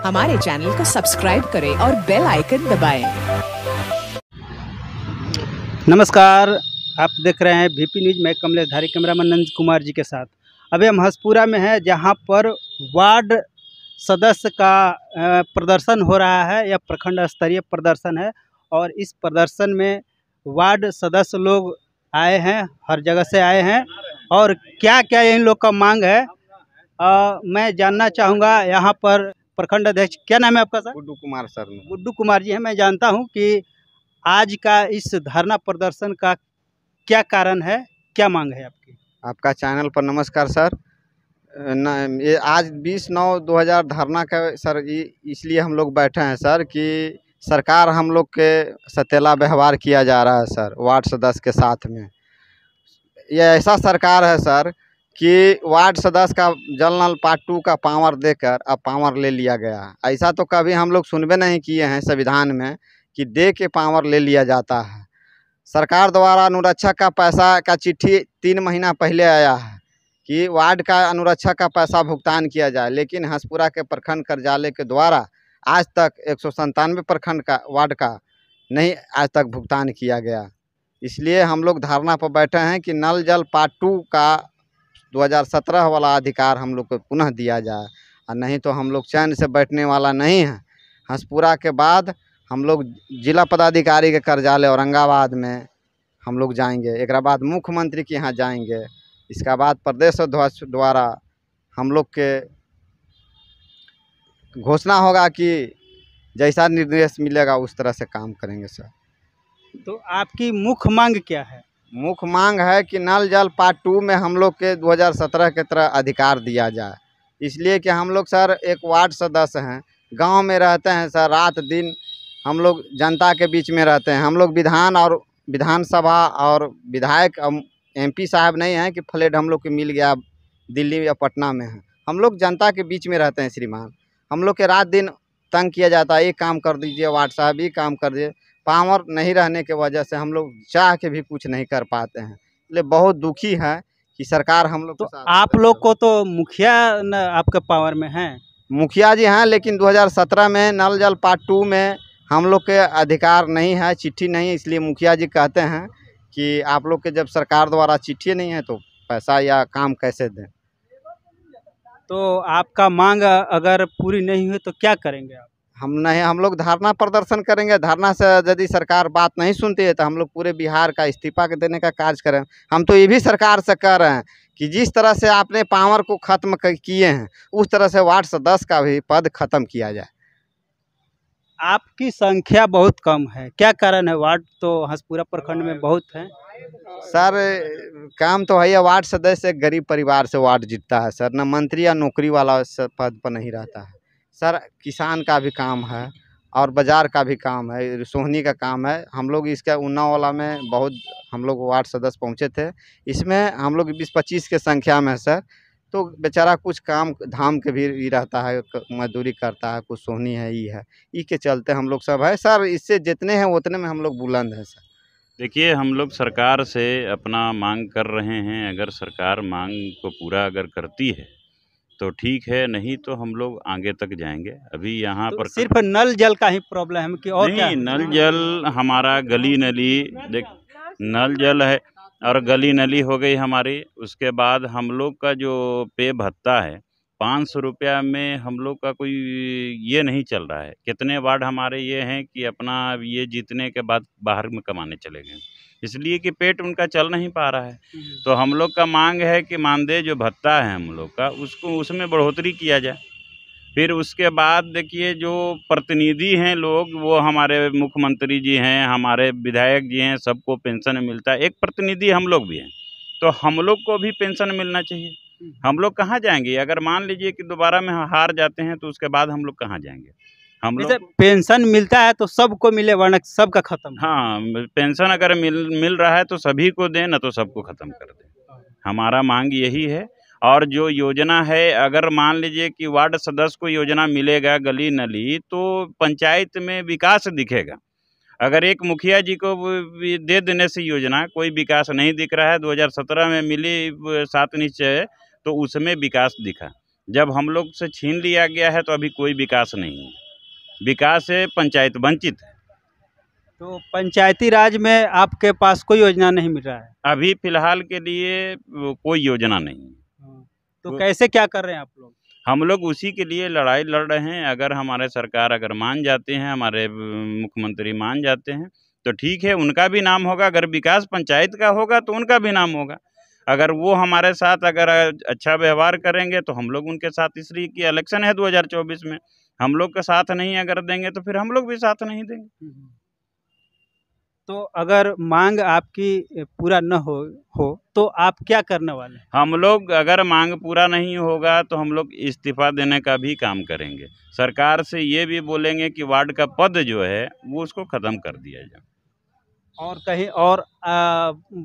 हमारे चैनल को सब्सक्राइब करें और बेल आइकन दबाएं। नमस्कार, आप देख रहे हैं VP न्यूज़। मैं कमलेशधारी कैमरामैन नंद कुमार जी के साथ। अभी हम हंसपुरा में हैं, जहां पर वार्ड सदस्य का प्रदर्शन हो रहा है। यह प्रखंड स्तरीय प्रदर्शन है और इस प्रदर्शन में वार्ड सदस्य लोग आए हैं, हर जगह से आए हैं और क्या क्या इन लोग का मांग है मैं जानना चाहूँगा। यहाँ पर प्रखंड अध्यक्ष, क्या नाम है आपका सर? गुड्डू कुमार सर। गुड्डू कुमार जी हैं। मैं जानता हूँ कि आज का इस धरना प्रदर्शन का क्या कारण है, क्या मांग है आपकी? आपका चैनल पर नमस्कार सर। ये आज 20/9/2000 धरना का सर इसलिए हम लोग बैठे हैं सर कि सरकार हम लोग के सतेला व्यवहार किया जा रहा है सर वार्ड सदस्य के साथ में। ये ऐसा सरकार है सर कि वार्ड सदस्य का जल नल पार्ट 2 का पावर देकर अब पावर ले लिया गया। ऐसा तो कभी हम लोग सुनबे नहीं किए हैं संविधान में कि दे के पावर ले लिया जाता है। सरकार द्वारा अनुरक्षक का पैसा का चिट्ठी 3 महीना पहले आया है कि वार्ड का अनुरक्षक का पैसा भुगतान किया जाए, लेकिन हंसपुरा के प्रखंड कार्यालय के द्वारा आज तक 197 प्रखंड का वार्ड का नहीं आज तक भुगतान किया गया। इसलिए हम लोग धारणा पर बैठे हैं कि नल जल पार्ट 2 का 2017 वाला अधिकार हम लोग को पुनः दिया जाए, और नहीं तो हम लोग चैन से बैठने वाला नहीं है। हंसपुरा के बाद हम लोग जिला पदाधिकारी के कार्यालय औरंगाबाद में हम लोग जाएंगे, एक बाद मुख्यमंत्री के यहाँ जाएंगे, इसका बाद प्रदेश अध्यक्ष द्वारा हम लोग के घोषणा होगा कि जैसा निर्देश मिलेगा उस तरह से काम करेंगे सर। तो आपकी मुख्य मांग क्या है? मुख्य मांग है कि नल जल पार्ट 2 में हम लोग के 2017 के तरह अधिकार दिया जाए। इसलिए कि हम लोग सर एक वार्ड सदस्य हैं, गांव में रहते हैं सर, रात दिन हम लोग जनता के बीच में रहते हैं। हम लोग विधान और विधानसभा और विधायक MP साहब नहीं हैं कि फ्लैट हम लोग को मिल गया दिल्ली या पटना में है। हम लोग जनता के बीच में रहते हैं श्रीमान। हम लोग के रात दिन तंग किया जाता है, ये काम कर दीजिए वार्ड साहब, ये काम कर दीजिए। पावर नहीं रहने की वजह से हम लोग चाह के भी कुछ नहीं कर पाते हैं। इसलिए बहुत दुखी है कि सरकार हम लोग तो आप लोग को तो मुखिया न आपके पावर में है? मुखिया जी हैं, लेकिन 2017 में नल जल पार्ट 2 में हम लोग के अधिकार नहीं है, चिट्ठी नहीं है। इसलिए मुखिया जी कहते हैं कि आप लोग के जब सरकार द्वारा चिट्ठी नहीं है तो पैसा या काम कैसे दें। तो आपका मांग अगर पूरी नहीं हुई तो क्या करेंगे आप? हम लोग धरना प्रदर्शन करेंगे। धरना से यदि सरकार बात नहीं सुनती है तो हम लोग पूरे बिहार का इस्तीफा देने का कार्य करें। हम तो ये भी सरकार से कह रहे हैं कि जिस तरह से आपने पावर को ख़त्म किए हैं उस तरह से वार्ड सदस्य का भी पद ख़त्म किया जाए। आपकी संख्या बहुत कम है, क्या कारण है? वार्ड तो हंसपुरा प्रखंड में बहुत है सर। काम तो है, वार्ड सदस्य एक गरीब परिवार से वार्ड जीतता है सर, न मंत्री या नौकरी वाला पद पर नहीं रहता है सर। किसान का भी काम है और बाज़ार का भी काम है, सोहनी का काम है। हम लोग इसका उन्नावाला में बहुत हम लोग वार्ड सदस्य पहुंचे थे। इसमें हम लोग 20-25 के संख्या में सर। तो बेचारा कुछ काम धाम के भी रहता है, मजदूरी करता है, कुछ सोहनी है, ई के चलते हम लोग सब है सर। इससे जितने हैं उतने में हम लोग बुलंद हैं सर। देखिए, हम लोग सरकार से अपना मांग कर रहे हैं। अगर सरकार मांग को पूरा अगर करती है तो ठीक है, नहीं तो हम लोग आगे तक जाएंगे। अभी यहाँ पर सिर्फ नल जल का ही प्रॉब्लम है कि और क्या? नहीं, नल जल हमारा गली नली देख, नल जल है और गली नली हो गई हमारी। उसके बाद हम लोग का जो पे भत्ता है 500 रुपया में हम लोग का कोई ये नहीं चल रहा है। कितने वार्ड हमारे ये हैं कि अपना ये जीतने के बाद बाहर में कमाने चले गए, इसलिए कि पेट उनका चल नहीं पा रहा है। तो हम लोग का मांग है कि मानदेय जो भत्ता है हम लोग का उसको उसमें बढ़ोतरी किया जाए। फिर उसके बाद देखिए, जो प्रतिनिधि हैं लोग, वो हमारे मुख्यमंत्री जी हैं, हमारे विधायक जी हैं, सबको पेंशन मिलता है। एक प्रतिनिधि हम लोग भी हैं, तो हम लोग को भी पेंशन मिलना चाहिए। हम लोग कहाँ जाएंगे? अगर मान लीजिए कि दोबारा में हार जाते हैं तो उसके बाद हम लोग कहाँ जाएंगे? हम लोग पेंशन मिलता है तो सबको मिले, वरना सबका खत्म। हाँ, पेंशन अगर मिल रहा है तो सभी को दें, न तो सबको ख़त्म कर दें। हमारा मांग यही है। और जो योजना है, अगर मान लीजिए कि वार्ड सदस्य को योजना मिलेगा गली नली, तो पंचायत में विकास दिखेगा। अगर एक मुखिया जी को दे देने से योजना कोई विकास नहीं दिख रहा है। 2017 में मिली 7 निश्चय, तो उसमें विकास दिखा। जब हम लोग से छीन लिया गया है तो अभी कोई विकास नहीं है, विकास से पंचायत वंचित है। तो पंचायती राज में आपके पास कोई योजना नहीं मिल रहा है? अभी फिलहाल के लिए कोई योजना नहीं है। तो कैसे क्या कर रहे हैं आप लोग? हम लोग उसी के लिए लड़ाई लड़ रहे हैं। अगर हमारे सरकार अगर मान जाते हैं, हमारे मुख्यमंत्री मान जाते हैं तो ठीक है, उनका भी नाम होगा। अगर विकास पंचायत का होगा तो उनका भी नाम होगा। अगर वो हमारे साथ अगर अच्छा व्यवहार करेंगे तो हम लोग उनके साथ, इसलिए कि इलेक्शन है 2024 में, हम लोग का साथ नहीं अगर देंगे तो फिर हम लोग भी साथ नहीं देंगे। तो अगर मांग आपकी पूरा न हो तो आप क्या करने वाले हैं? हम लोग अगर मांग पूरा नहीं होगा तो हम लोग इस्तीफा देने का भी काम करेंगे। सरकार से ये भी बोलेंगे कि वार्ड का पद जो है वो उसको ख़त्म कर दिया जाए। और कहीं और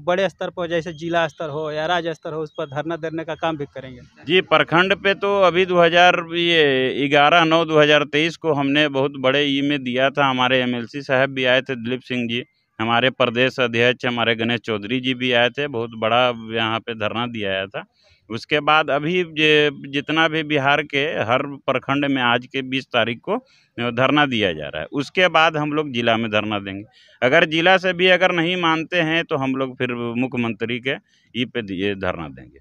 बड़े स्तर पर जैसे जिला स्तर हो या राज्य स्तर हो, उस पर धरना देने का काम भी करेंगे? जी, प्रखंड पे तो अभी 11/9/2023 को हमने बहुत बड़े में दिया था। हमारे एमएलसी साहब भी आए थे, दिलीप सिंह जी, हमारे प्रदेश अध्यक्ष हमारे गणेश चौधरी जी भी आए थे। बहुत बड़ा यहाँ पे धरना दिया गया था। उसके बाद अभी जितना भी बिहार के हर प्रखंड में आज के 20 तारीख को धरना दिया जा रहा है। उसके बाद हम लोग जिला में धरना देंगे। अगर जिला से भी अगर नहीं मानते हैं तो हम लोग फिर मुख्यमंत्री के पे धरना देंगे।